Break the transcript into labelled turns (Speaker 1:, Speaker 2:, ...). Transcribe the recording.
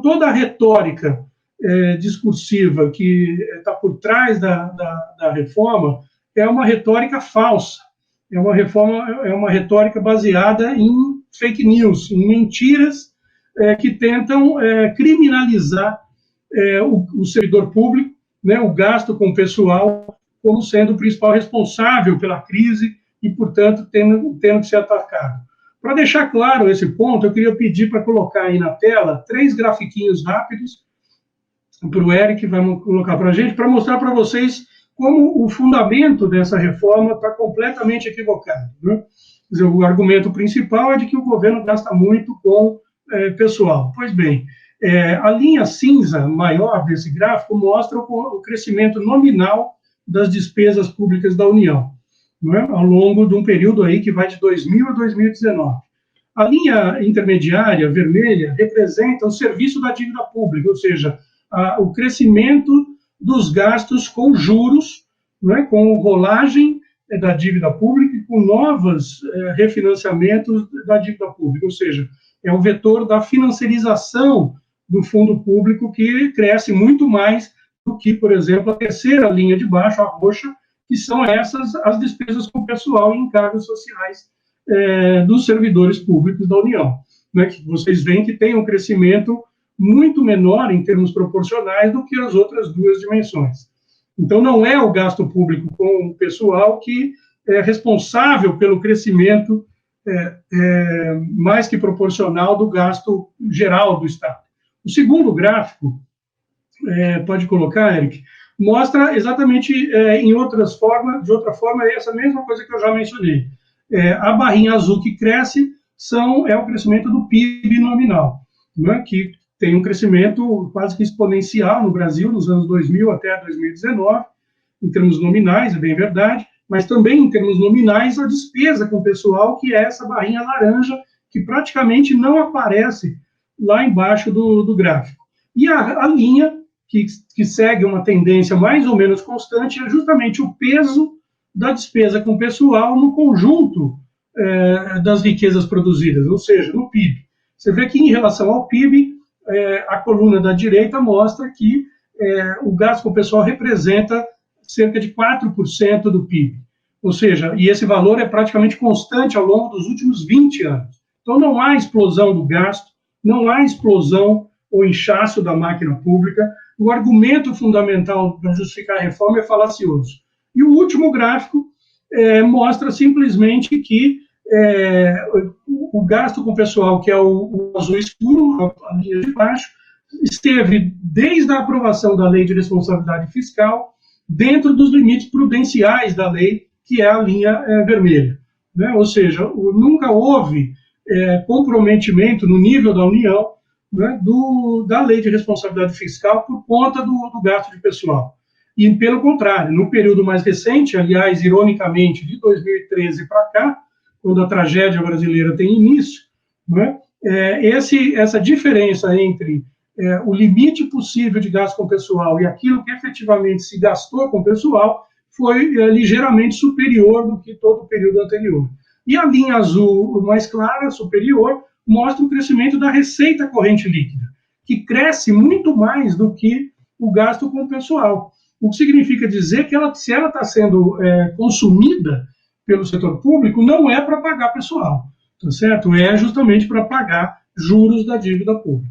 Speaker 1: toda a retórica discursiva que está por trás da reforma é uma retórica falsa, é uma retórica baseada em fake news, em mentiras que tentam criminalizar o servidor público, né, o gasto com o pessoal, como sendo o principal responsável pela crise e, portanto, tendo que ser atacado. Para deixar claro esse ponto, eu queria pedir para colocar aí na tela 3 grafiquinhos rápidos para o Eric, vai colocar para a gente, para mostrar para vocês como o fundamento dessa reforma está completamente equivocado, né? Quer dizer, o argumento principal é de que o governo gasta muito com pessoal. Pois bem, a linha cinza maior desse gráfico mostra o crescimento nominal das despesas públicas da União, né, ao longo de um período aí que vai de 2000 a 2019. A linha intermediária, vermelha, representa o serviço da dívida pública, ou seja, o crescimento dos gastos com juros, né, com rolagem da dívida pública e com novos refinanciamentos da dívida pública, ou seja, é o vetor da financiarização do fundo público que cresce muito mais do que, por exemplo, a terceira linha de baixo, a roxa, que são essas as despesas com pessoal e encargos sociais dos servidores públicos da União, né, que vocês veem que tem um crescimento muito menor em termos proporcionais do que as outras duas dimensões. Então, não é o gasto público com o pessoal que é responsável pelo crescimento mais que proporcional do gasto geral do Estado. O segundo gráfico, pode colocar, Eric, mostra exatamente de outra forma, essa mesma coisa que eu já mencionei. A barrinha azul que cresce é o crescimento do PIB nominal, né, que tem um crescimento quase que exponencial no Brasil, nos anos 2000 até 2019, em termos nominais, é bem verdade, mas também em termos nominais a despesa com o pessoal, que é essa barrinha laranja, que praticamente não aparece lá embaixo do gráfico. E a linha que segue uma tendência mais ou menos constante é justamente o peso da despesa com o pessoal no conjunto das riquezas produzidas, ou seja, no PIB. Você vê que em relação ao PIB, a coluna da direita mostra que o gasto com o pessoal representa cerca de 4% do PIB. Ou seja, e esse valor é praticamente constante ao longo dos últimos 20 anos. Então, não há explosão do gasto, não há explosão ou inchaço da máquina pública. O argumento fundamental para justificar a reforma é falacioso. E o último gráfico mostra simplesmente que o gasto com o pessoal, que é o azul escuro, a linha de baixo, esteve, desde a aprovação da Lei de Responsabilidade Fiscal, dentro dos limites prudenciais da lei, que é a linha vermelha, né? Ou seja, nunca houve comprometimento no nível da União, né, da Lei de Responsabilidade Fiscal por conta do gasto de pessoal. E, pelo contrário, no período mais recente, aliás, ironicamente, de 2013 para cá, quando a tragédia brasileira tem início, né, essa diferença entre o limite possível de gasto com pessoal e aquilo que efetivamente se gastou com pessoal foi ligeiramente superior do que todo o período anterior. E a linha azul mais clara, superior, mostra o crescimento da receita corrente líquida, que cresce muito mais do que o gasto com o pessoal. O que significa dizer que se ela está sendo consumida pelo setor público, não é para pagar pessoal, tá certo? É justamente para pagar juros da dívida pública.